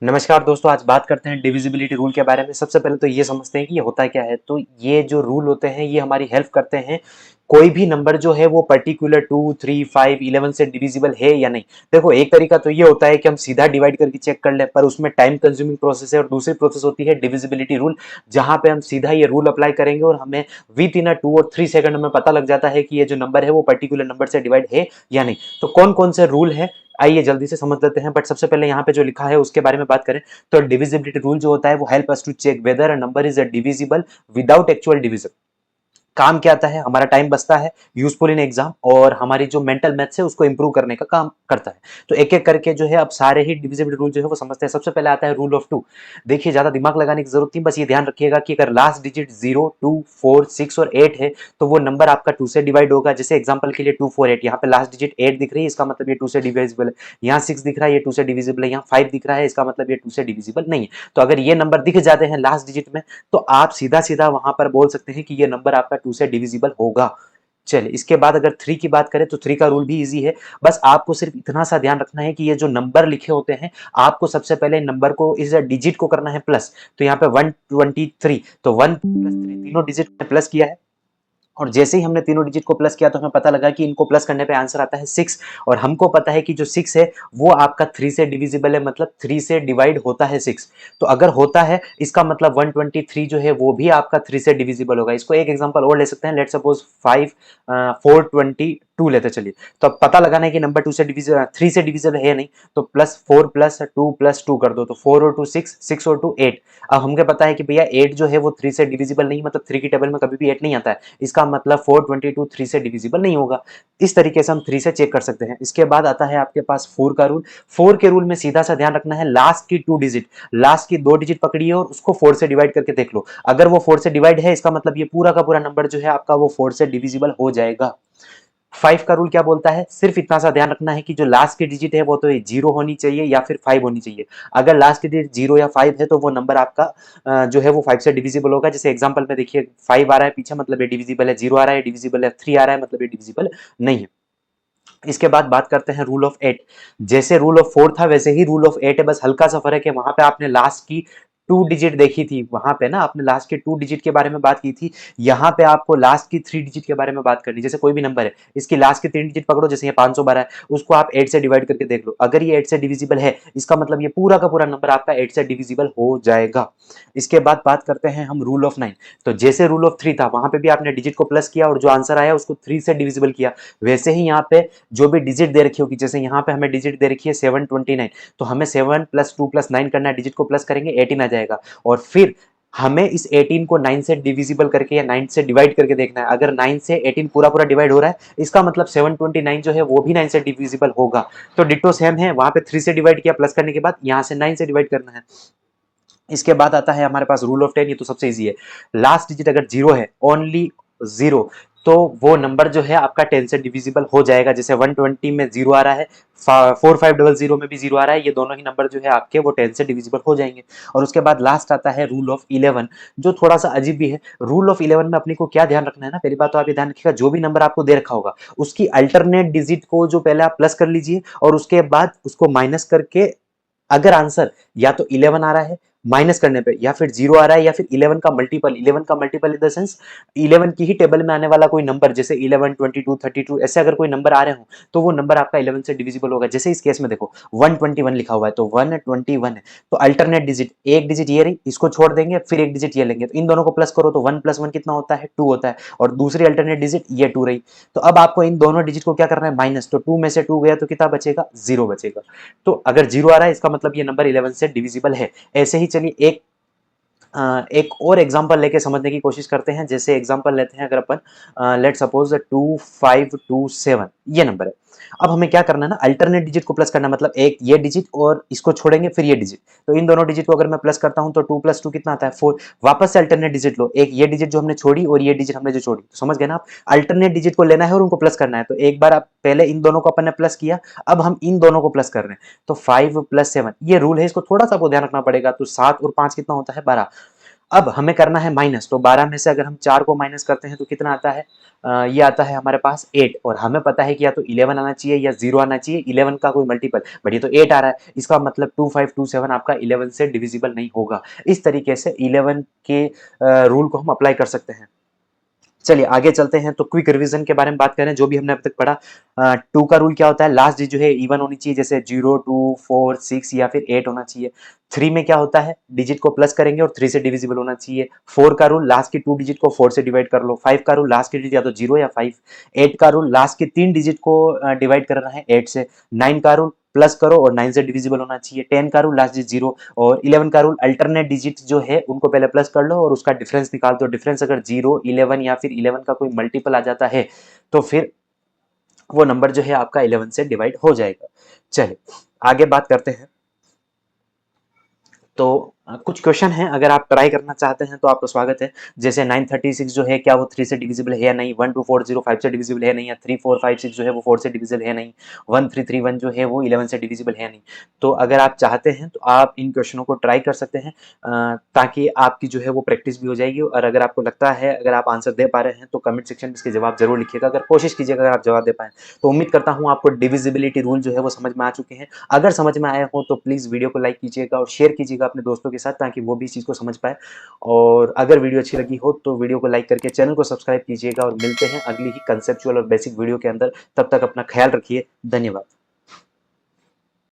नमस्कार दोस्तों, आज बात करते हैं डिविजिबिलिटी रूल के बारे में। सबसे पहले तो ये समझते हैं कि ये होता क्या है। तो ये जो रूल होते हैं ये हमारी हेल्प करते हैं कोई भी नंबर जो है वो पर्टिकुलर 2, 3, 5, 11 से डिविजिबल है या नहीं। देखो, एक तरीका तो ये होता है कि हम सीधा डिवाइड करके चेक कर लें, पर उसमें टाइम कंज्यूमिंग प्रोसेस है। और दूसरी प्रोसेस होती है डिविजिबिलिटी रूल, जहां पे हम सीधा ये रूल अप्लाई करेंगे और हमें विद इन 2 और 3 सेकंड में पता लग जाता है कि ये जो नंबर है वो पर्टिकुलर नंबर से डिवाइड है या नहीं। तो कौन कौन से रूल है, आइए जल्दी से समझ लेते हैं। बट सबसे पहले यहाँ पे जो लिखा है उसके बारे में बात करें तो डिविजिबिलिटी रूल जो होता है वो help us to check whether a number is a divisible without actual division. काम क्या आता है, हमारा टाइम बचता है, यूजफुल इन एग्जाम, और हमारी जो मेंटल मैथ्स है उसको इंप्रूव करने का काम करता है। तो एक एक करके जो है अब सारे ही डिविजिबल रूल जो है वो समझते हैं। सबसे पहले आता है रूल ऑफ टू। देखिए, ज्यादा दिमाग लगाने की जरूरत नहीं, बस ये ध्यान रखिएगा कि अगर लास्ट डिजिट 0, 2, 4, 6 और 8 है तो वो नंबर आपका 2 से डिवाइड होगा। जैसे एग्जाम्पल के लिए 2, 4, 8, यहाँ पे लास्ट डिजिट 8 दिख रही है, इसका मतलब ये 2 से डिविजिबल है। यहाँ 6 दिख रहा है, ये 2 से डिविजिबल है। यहाँ 5 दिख रहा है, इसका मतलब ये 2 से डिविजिबल नहीं है। तो अगर ये नंबर दिख जाते हैं लास्ट डिजिट में तो आप सीधा सीधा वहां पर बोल सकते हैं कि ये नंबर आपका 2 से डिविजिबल होगा। चलिए, इसके बाद अगर 3 की बात करें तो 3 का रूल भी इजी है। बस आपको सिर्फ इतना सा ध्यान रखना है कि ये जो नंबर लिखे होते हैं, आपको सबसे पहले नंबर को, इस डिजिट को करना है प्लस। तो यहाँ पे 123, तो 1 प्लस 3, तीनों डिजिट में प्लस किया है। और जैसे ही हमने तीनों डिजिट को प्लस किया तो हमें पता लगा कि इनको प्लस करने पे आंसर आता है 6। और हमको पता है कि जो 6 है वो आपका 3 से डिविजिबल है, मतलब 3 से डिवाइड होता है 6। तो अगर होता है, इसका मतलब 123 जो है वो भी आपका 3 से डिविजिबल होगा। इसको एक एग्जांपल और ले सकते हैं। लेट सपोज 422 लेते चलिए। तो अब पता लगाना है कि नंबर 2 से डिविजिबल, 3 से डिविजिबल है या नहीं। तो +4 + 2 कर दो, तो 4 और 2 6, 6 और 2 8। अब हमको पता है कि भैया 8 जो है वो 3 से डिविजिबल नहीं, मतलब 3 की टेबल में कभी भी 8 नहीं आता है। इसका मतलब 422 3 से डिविजिबल नहीं होगा। इस तरीके से हम 3 से चेक कर सकते हैं। इसके बाद आता है आपके पास 4 का रूल। 4 के रूल में सीधा सा ध्यान रखना है, लास्ट की 2 डिजिट, लास्ट की 2 डिजिट पकड़िए और उसको 4 से डिवाइड करके देख लो। अगर वो 4 से डिवाइड है, इसका मतलब ये पूरा का पूरा नंबर जो है आपका वो 4 से डिविजिबल हो जाएगा। 5 का रूल क्या बोलता है, सिर्फ इतना सा ध्यान रखना है कि जो लास्ट की डिजिट है वो तो 0 होनी चाहिए या फिर 5 होनी चाहिए। अगर लास्ट की डिजिट 0 या 5 है तो वो नंबर आपका जो है वो 5 से डिविजिबल होगा। जैसे एग्जांपल में देखिए, 5 आ रहा है पीछे, मतलब ये डिविजिबल है। 0 आ रहा है, डिविजिबल है। 3 आ रहा है, मतलब ये डिविजिबल नहीं है। इसके बाद बात करते हैं रूल ऑफ 8। जैसे रूल ऑफ 4 था वैसे ही रूल ऑफ 8 है, बस हल्का सा फर्क है। वहां पे आपने लास्ट की 2 डिजिट देखी थी, वहां पे ना आपने लास्ट के 2 डिजिट के बारे में बात की थी। यहाँ पे आपको लास्ट की 3 डिजिट के बारे में बात करनी। जैसे कोई भी नंबर है, इसकी लास्ट की 3 डिजिट पकड़ो। जैसे ये 512 है, उसको आप 8 से डिवाइड करके देख लो। अगर ये 8 से डिविजिबल है, इसका मतलब ये पूरा का पूरा नंबर आपका 8 से डिविजिबल हो जाएगा। इसके बाद बात करते हैं हम रूल ऑफ 9। तो जैसे रूल ऑफ 3 था, वहां पे भी आपने डिजिट को प्लस किया और जो आंसर आया उसको 3 से डिविजिबल किया। वैसे ही यहाँ पे जो भी डिजिट दे रखी होगी, जैसे यहाँ पे हमें डिजिट दे रखी है 729, तो हमें 7 + 2 + 9 करना है। डिजिट को प्लस करेंगे 18 आ जाएगा। और फिर हमें इस 18 को 9 से डिविजिबल करके या 9 से डिवाइड करके देखना है। अगर 9 से 18 पूरा पूरा डिवाइड हो रहा है, इसका मतलब 729 जो है वो भी 9 से डिविजिबल होगा। तो डिटो सेम है, वहां पे 3 से डिवाइड किया प्लस करने के बाद, यहाँ से 9 से डिवाइड करना है। इसके बाद आता है हमारे पास रूल ऑफ 10। ये तो सबसे इजी है। लास्ट डिजिट अगर 0 है, ओनली 0, तो वो नंबर जो है आपका 10 से डिविजिबल हो जाएगा। जैसे 120 में 0 आ रहा है, 4500 में भी 0 आ रहा है, ये दोनों ही नंबर जो है आपके वो 10 से डिविजिबल हो जाएंगे। और उसके बाद लास्ट आता है रूल ऑफ 11, जो थोड़ा सा अजीब भी है। रूल ऑफ 11 में अपने को क्या ध्यान रखना है ना, पहली बात तो आप ये ध्यान रखिएगा, जो भी नंबर आपको दे रखा होगा उसकी अल्टरनेट डिजिट को जो पहले आप प्लस कर लीजिए और उसके बाद उसको माइनस करके, अगर आंसर या तो 11 आ रहा है माइनस करने पे, या फिर 0 आ रहा है, या फिर 11 का मल्टीपल, 11 का मल्टीपल इन द सेंस 11 की ही टेबल में आने वाला कोई नंबर, जैसे 11, 22, 32, ऐसे अगर कोई नंबर आ रहे हो तो वो नंबर आपका 11 से डिविजिबल होगा। जैसे इस केस में देखो 121 लिखा हुआ है, तो 121 है, तो अल्टरनेट डिजिट, एक डिजिट ये रही, इसको छोड़ देंगे, फिर एक डिजिट ये लेंगे, तो इन दोनों को प्लस करो तो 1 + 1 कितना होता है, 2 होता है। और दूसरी अल्टरनेट डिजिट ये 2 रही। तो अब आपको इन दोनों डिजिट को क्या करना है, माइनस। तो 2 में से 2 गया तो कितना बचेगा, 0 बचेगा। तो अगर 0 आ रहा है, इसका मतलब ये नंबर 11 से डिविजिबल है। ऐसे ही चलिए एक और एग्जांपल लेके समझने की कोशिश करते हैं। जैसे एग्जांपल लेते हैं, अगर अपन लेट सपोज 2527 ये नंबर है। अब हमें क्या करना है ना, अल्टरनेट डिजिट को प्लस करना है, मतलब एक ये डिजिट और इसको छोड़ेंगे फिर ये डिजिट। तो इन दोनों डिजिट को अगर मैं प्लस करता हूं तो 2 + 2 कितना आता है, 4। वापस से अल्टरनेट डिजिट लो, एक ये डिजिट जो हमने छोड़ी और ये डिजिट हमने जो छोड़ी, तो समझ गए ना आप। अल्टरनेट डिजिट को लेना है और उनको प्लस करना है। तो एक बार आप पहले इन दोनों को अपन ने प्लस किया, अब हम इन दोनों को प्लस कर रहे हैं। तो 5 + 7 ये रूल है, इसको थोड़ा सा आपको ध्यान रखना पड़ेगा। तो 7 और 5 कितना होता है, 12। अब हमें करना है माइनस, तो 12 में से अगर हम 4 को माइनस करते हैं तो कितना आता है, ये आता है हमारे पास 8, और हमें पता है कि या तो 11 आना चाहिए या 0 आना चाहिए, 11 का कोई मल्टीपल, बट ये तो 8 आ रहा है, इसका मतलब 2527 आपका 11 से डिविजिबल नहीं होगा। इस तरीके से 11 के रूल को हम अप्लाई कर सकते हैं। चलिए आगे चलते हैं, तो क्विक रिवीजन के बारे में बात करें जो भी हमने अब तक पढ़ा। 2 का रूल क्या होता है, लास्ट डिजिट जो है इवन होनी चाहिए, जैसे 0 2 4 6 या फिर 8 होना चाहिए। 3 में क्या होता है, डिजिट को प्लस करेंगे और 3 से डिविजिबल होना चाहिए। 4 का रूल, लास्ट की 2 डिजिट को 4 से डिवाइड कर लो। 5 का रूल, लास्ट की डिजिट या तो 0 या 5। 8 का रूल, लास्ट की 3 डिजिट को डिवाइड करना है 8 से। 9 का रूल, प्लस करो और 9 से डिविजिबल होना चाहिए। 10 का रूल, लास्ट डिजिट 0, और 11 का रूल, अल्टरनेट डिजिट जो है उनको पहले प्लस कर लो और उसका डिफरेंस निकाल दो। डिफरेंस अगर 0 11 या फिर 11 का कोई मल्टीपल आ जाता है तो फिर वो नंबर जो है आपका 11 से डिवाइड हो जाएगा। चलिए आगे बात करते हैं। तो कुछ क्वेश्चन हैं, अगर आप ट्राई करना चाहते हैं तो आपका स्वागत है। जैसे 936 जो है क्या वो 3 से डिविजिबल है या नहीं, 12405 से डिविजिबल है नहीं, या 3456 जो है वो 4 से डिविजिबल है नहीं, 1331 जो है वो 11 से डिविजिबल है नहीं। तो अगर आप चाहते हैं तो आप इन क्वेश्चनों को ट्राई कर सकते हैं, ताकि आपकी जो है वो प्रैक्टिस भी हो जाएगी। और अगर आपको लगता है अगर आप आंसर दे पा रहे हैं तो कमेंट सेक्शन में इसके जवाब जरूर लिखिएगा, अगर कोशिश कीजिएगा अगर आप जवाब दे पाएँ। तो उम्मीद करता हूँ आपको डिविजिबिलिटी रूल जो है वो समझ में आ चुके हैं। अगर समझ में आए हो तो प्लीज़ वीडियो को लाइक कीजिएगा और शेयर कीजिएगा अपने दोस्तों के साथ, ताकि वो भी इस चीज़ को समझ पाए। और अगर वीडियो अच्छी लगी हो तो वीडियो को लाइक करके चैनल को सब्सक्राइब कीजिएगा, और मिलते हैं अगली ही कंसेप्चुअल और बेसिक वीडियो के अंदर। तब तक अपना ख्याल रखिए। धन्यवाद।